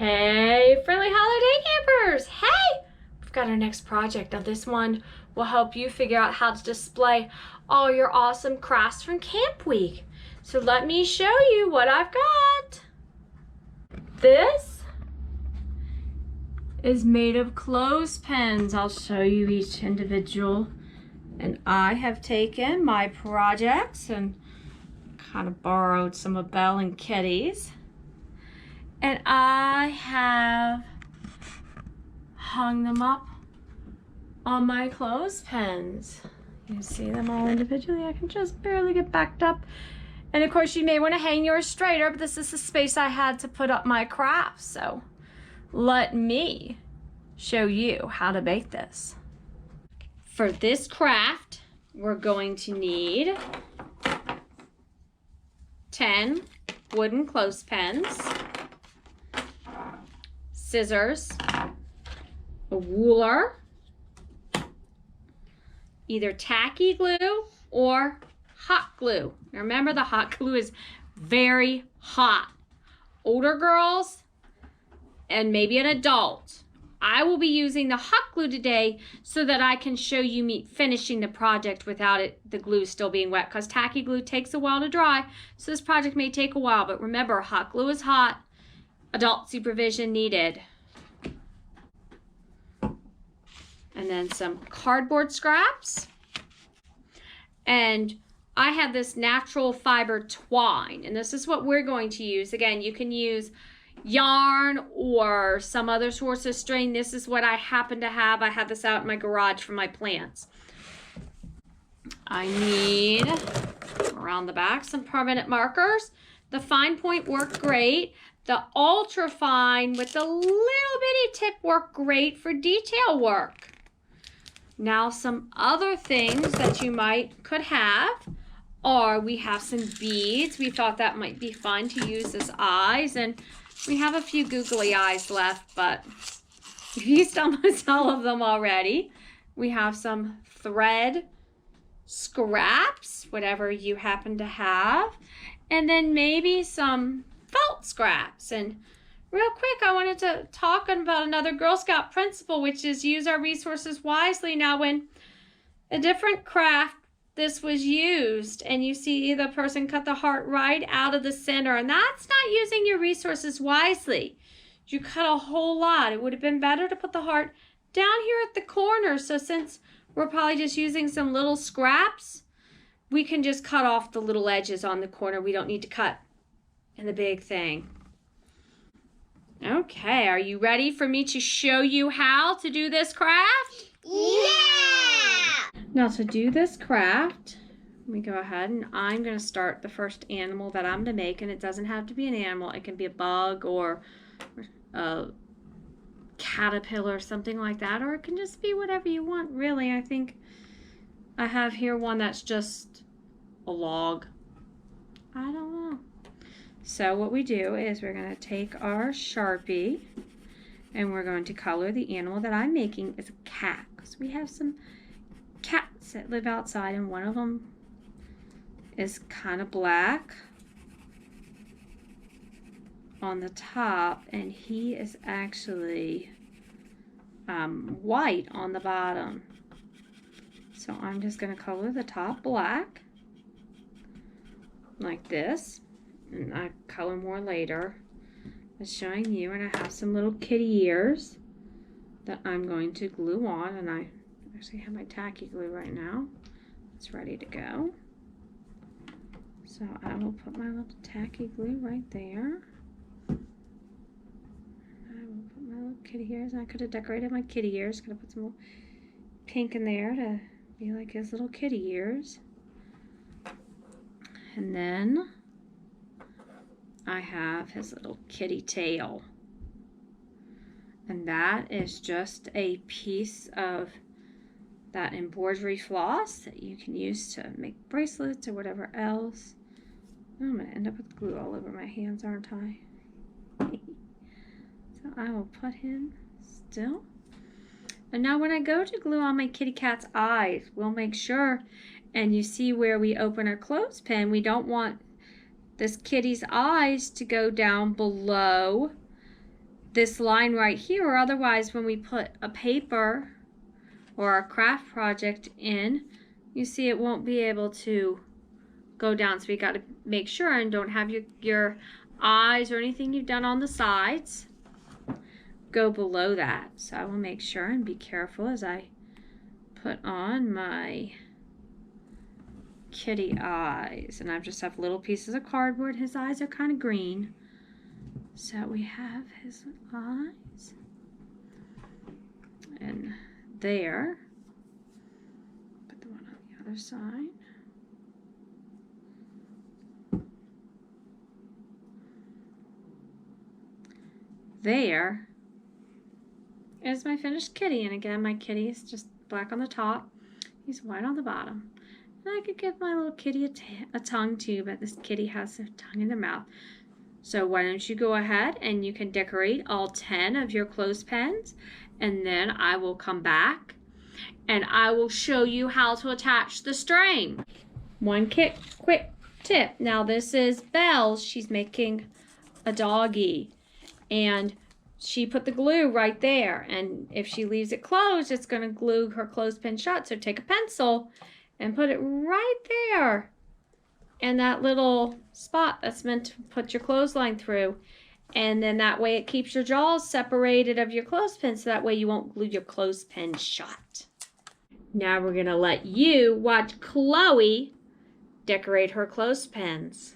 Hey, friendly holiday campers! Hey! We've got our next project. Now this one will help you figure out how to display all your awesome crafts from Camp Week. So let me show you what I've got. This is made of clothespins. I'll show you each individual. And I have taken my projects and kind of borrowed some of Belle and Kitty's. And I have hung them up on my clothespins. You see them all individually? I can just barely get backed up. And of course you may want to hang yours straighter, but this is the space I had to put up my crafts. So let me show you how to make this. For this craft, we're going to need 10 wooden clothespins, scissors, a ruler, either tacky glue or hot glue. Now remember, the hot glue is very hot. Older girls and maybe an adult. I will be using the hot glue today so that I can show you me finishing the project without the glue still being wet, because tacky glue takes a while to dry, so this project may take a while. But remember, hot glue is hot. Adult supervision needed. And then some cardboard scraps. And I have this natural fiber twine, and this is what we're going to use. Again, you can use yarn or some other source of string. This is what I happen to have. I have this out in my garage for my plants. I need, around the back, some permanent markers. The fine point worked great. The ultra fine with the little bitty tip worked great for detail work. Now some other things that you could have are, we have some beads. We thought that might be fun to use as eyes, and we have a few googly eyes left, but we've used almost all of them already. We have some thread scraps, whatever you happen to have, and then maybe some felt scraps. And real quick, I wanted to talk about another Girl Scout principle, which is use our resources wisely. Now, when a different craft this was used, and you see the person cut the heart right out of the center, and that's not using your resources wisely. You cut a whole lot. It would have been better to put the heart down here at the corner. So since we're probably just using some little scraps, we can just cut off the little edges on the corner. We don't need to cut in the big thing. Okay, are you ready for me to show you how to do this craft? Yeah! Now to do this craft, let me go ahead and I'm going to start the first animal that I'm going to make, and it doesn't have to be an animal. It can be a bug or a caterpillar or something like that, or it can just be whatever you want, really. I think I have here one that's just a log. I don't know. So what we do is we're going to take our Sharpie and we're going to color the animal that I'm making as a cat, because we have some cats that live outside, and one of them is kind of black on the top, and he is actually white on the bottom. So I'm just going to color the top black like this, and I color more later. I'm showing you, and I have some little kitty ears that I'm going to glue on, and I actually have my tacky glue right now. It's ready to go. So I will put my little tacky glue right there. I will put my little kitty ears, and I could have decorated my kitty ears. Could have put some little pink in there to be like his little kitty ears. And then I have his little kitty tail. And that is just a piece of that embroidery floss that you can use to make bracelets or whatever else. I'm going to end up with glue all over my hands, aren't I? So I will put him still. And now when I go to glue on my kitty cat's eyes, we'll make sure, and you see where we open our clothespin, we don't want this kitty's eyes to go down below this line right here, or otherwise when we put a paper or a craft project in, you see it won't be able to go down. So we got to make sure and don't have your eyes or anything you've done on the sides go below that. So I will make sure and be careful as I put on my kitty eyes. And I just have little pieces of cardboard. His eyes are kind of green. So we have his eyes. And there. Put the one on the other side. There is my finished kitty. And again, my kitty is just black on the top. He's white on the bottom. And I could give my little kitty a tongue too, but this kitty has a tongue in their mouth. So why don't you go ahead and you can decorate all 10 of your clothespins, and then I will come back and I will show you how to attach the string. One quick tip. Now this is Belle. She's making a doggy, and she put the glue right there, and if she leaves it closed, it's going to glue her clothespin shut. So take a pencil and put it right there in that little spot that's meant to put your clothesline through, and then that way it keeps your jaws separated of your clothespin, so that way you won't glue your clothespin shut. Now we're going to let you watch Chloe decorate her clothespins.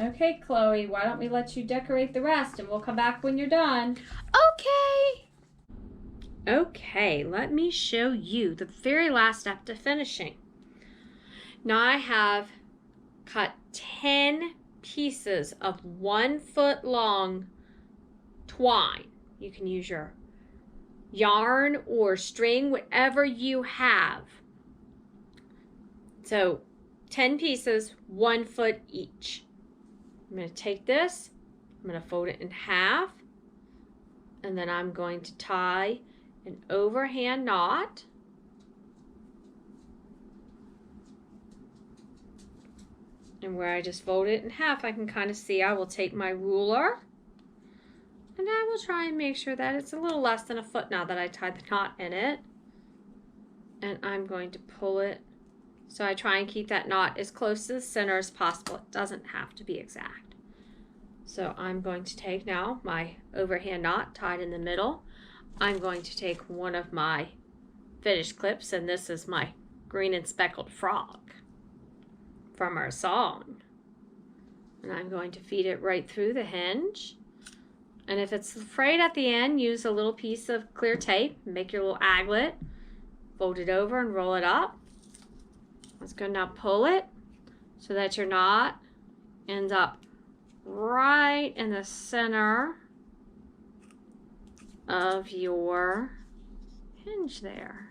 Okay, Chloe, why don't we let you decorate the rest, and we'll come back when you're done. Okay. Okay, let me show you the very last step to finishing. Now I have cut 10 pieces of 1 foot long twine. You can use your yarn or string, whatever you have. So 10 pieces, 1 foot each. I'm going to take this, I'm going to fold it in half, and then I'm going to tie an overhand knot. And where I just fold it in half, I can kind of see. I will take my ruler, and I will try and make sure that it's a little less than 1 foot now that I tied the knot in it. And I'm going to pull it. So I try and keep that knot as close to the center as possible. It doesn't have to be exact. So I'm going to take now my overhand knot tied in the middle. I'm going to take one of my finished clips, and this is my green and speckled frog from our song. And I'm going to feed it right through the hinge. And if it's frayed at the end, use a little piece of clear tape. Make your little aglet. Fold it over and roll it up. That's good. Now pull it so that your knot ends up right in the center of your hinge there.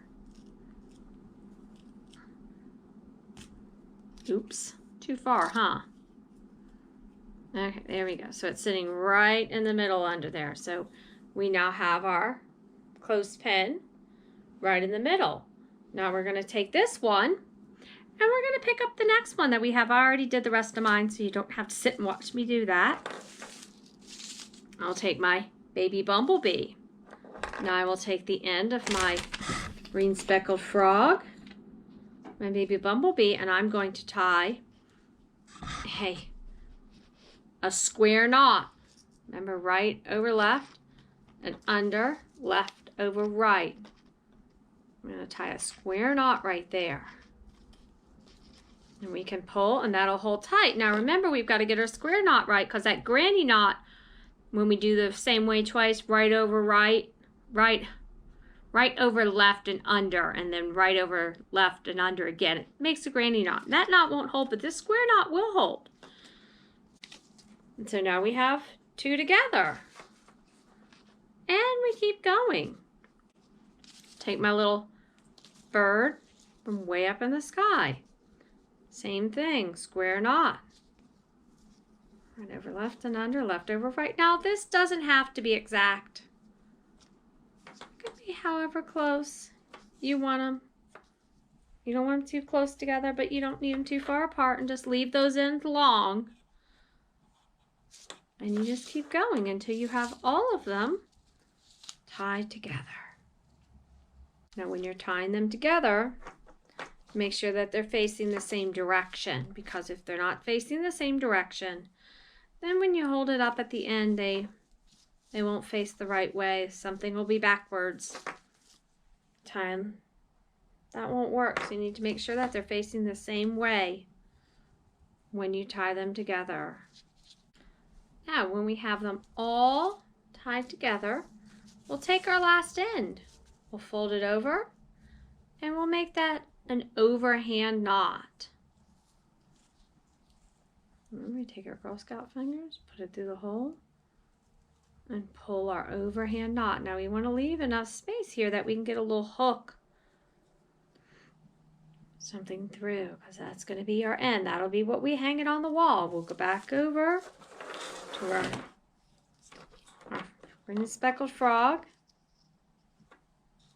Oops, too far, huh? Okay, there we go. So it's sitting right in the middle under there. So we now have our clothespin right in the middle. Now we're going to take this one and we're going to pick up the next one that we have. I already did the rest of mine, so you don't have to sit and watch me do that. I'll take my baby bumblebee. Now I will take the end of my green speckled frog, my baby bumblebee, and I'm going to tie a square knot. Remember, right over left and under, left over right. I'm going to tie a square knot right there. And we can pull and that'll hold tight. Now remember, we've got to get our square knot right, because that granny knot, when we do the same way twice, right over right over left and under, and then right over left and under again, it makes a granny knot. That knot won't hold, but this square knot will hold. And so now we have two together. And we keep going. Take my little bird from way up in the sky. Same thing, square knot. Right over left and under, left over right. Now this doesn't have to be exact. It could be however close you want them. You don't want them too close together, but you don't need them too far apart, and just leave those ends long. And you just keep going until you have all of them tied together. Now when you're tying them together, make sure that they're facing the same direction, because if they're not facing the same direction, then when you hold it up at the end, they won't face the right way. Something will be backwards. That won't work. So you need to make sure that they're facing the same way when you tie them together. Now, when we have them all tied together, we'll take our last end. We'll fold it over, and we'll make that an overhand knot. Remember, we take our Girl Scout fingers, put it through the hole, and pull our overhand knot. Now we want to leave enough space here that we can get a little hook, something through, because that's going to be our end. That'll be what we hang it on the wall. We'll go back over to our green speckled frog.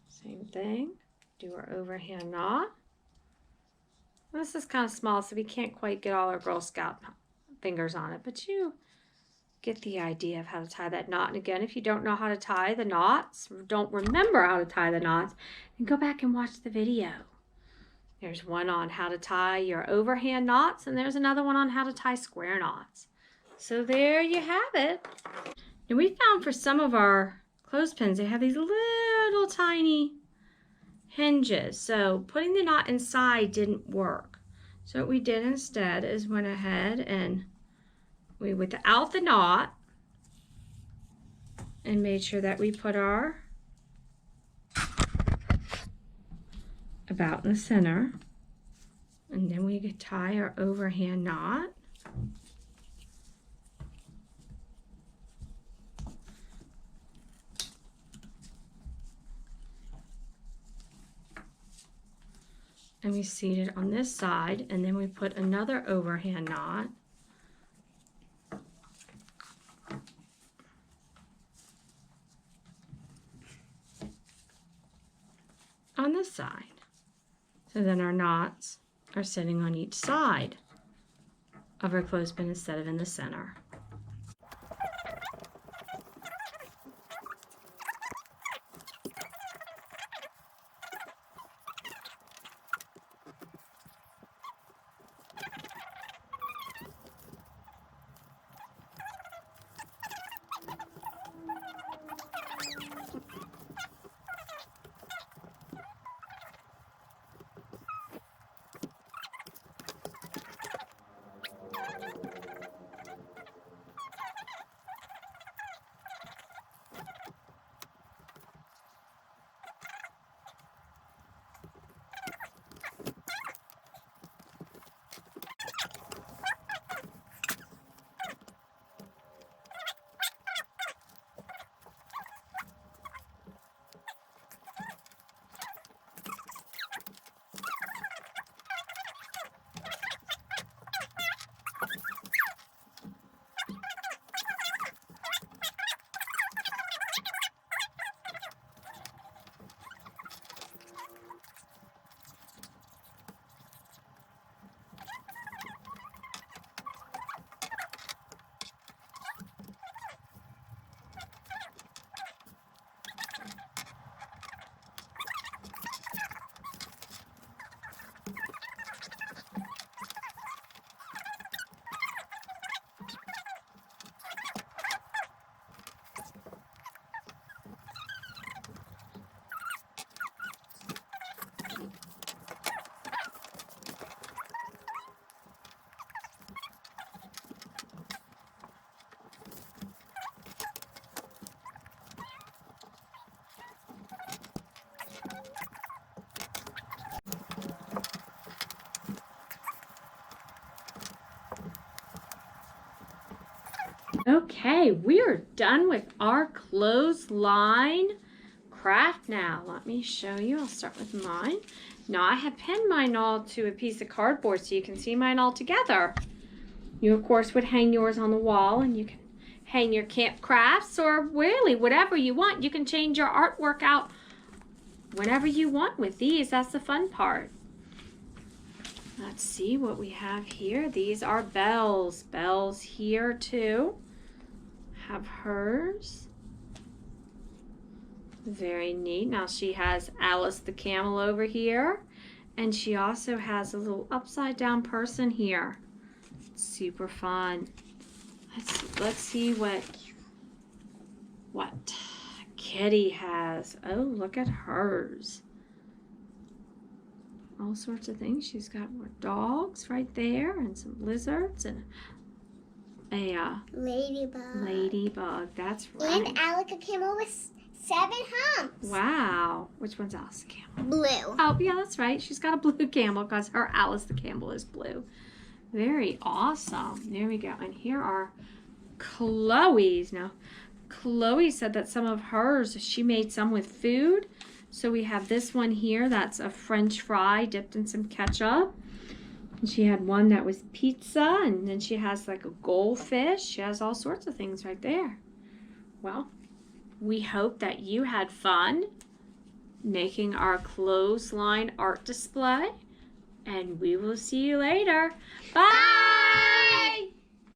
Same thing. Do our overhand knot. This is kind of small, so we can't quite get all our Girl Scout fingers on it, but you get the idea of how to tie that knot. And again, if you don't know how to tie the knots, don't remember how to tie the knots, then go back and watch the video. There's one on how to tie your overhand knots, and there's another one on how to tie square knots. So there you have it. And we found for some of our clothespins, they have these little tiny hinges. So putting the knot inside didn't work. So what we did instead is went ahead and we without the knot and made sure that we put our about in the center, and then we could tie our overhand knot. And we seat it on this side, and then we put another overhand knot on this side. So then our knots are sitting on each side of our clothespin instead of in the center. Okay, we are done with our clothesline craft now. Let me show you. I'll start with mine. Now I have pinned mine all to a piece of cardboard so you can see mine all together. You, of course, would hang yours on the wall, and you can hang your camp crafts or really whatever you want. You can change your artwork out whenever you want with these. That's the fun part. Let's see what we have here. These are bells. Bells here too. Have hers. Very neat. Now she has Alice the camel over here. And she also has a little upside down person here. Super fun. Let's see what Kitty has. Oh, look at hers. All sorts of things. She's got more dogs right there and some lizards and a ladybug. That's right. And Alice the camel with 7 humps. Wow. Which one's Alice the camel? Blue. Oh, yeah, that's right. She's got a blue camel because her Alice the camel is blue. Very awesome. There we go. And here are Chloe's. Now, Chloe said that some of hers, she made some with food. So we have this one here. That's a French fry dipped in some ketchup. And she had one that was pizza. And then she has like a goldfish. She has all sorts of things right there. Well, we hope that you had fun making our clothesline art display. And we will see you later. Bye!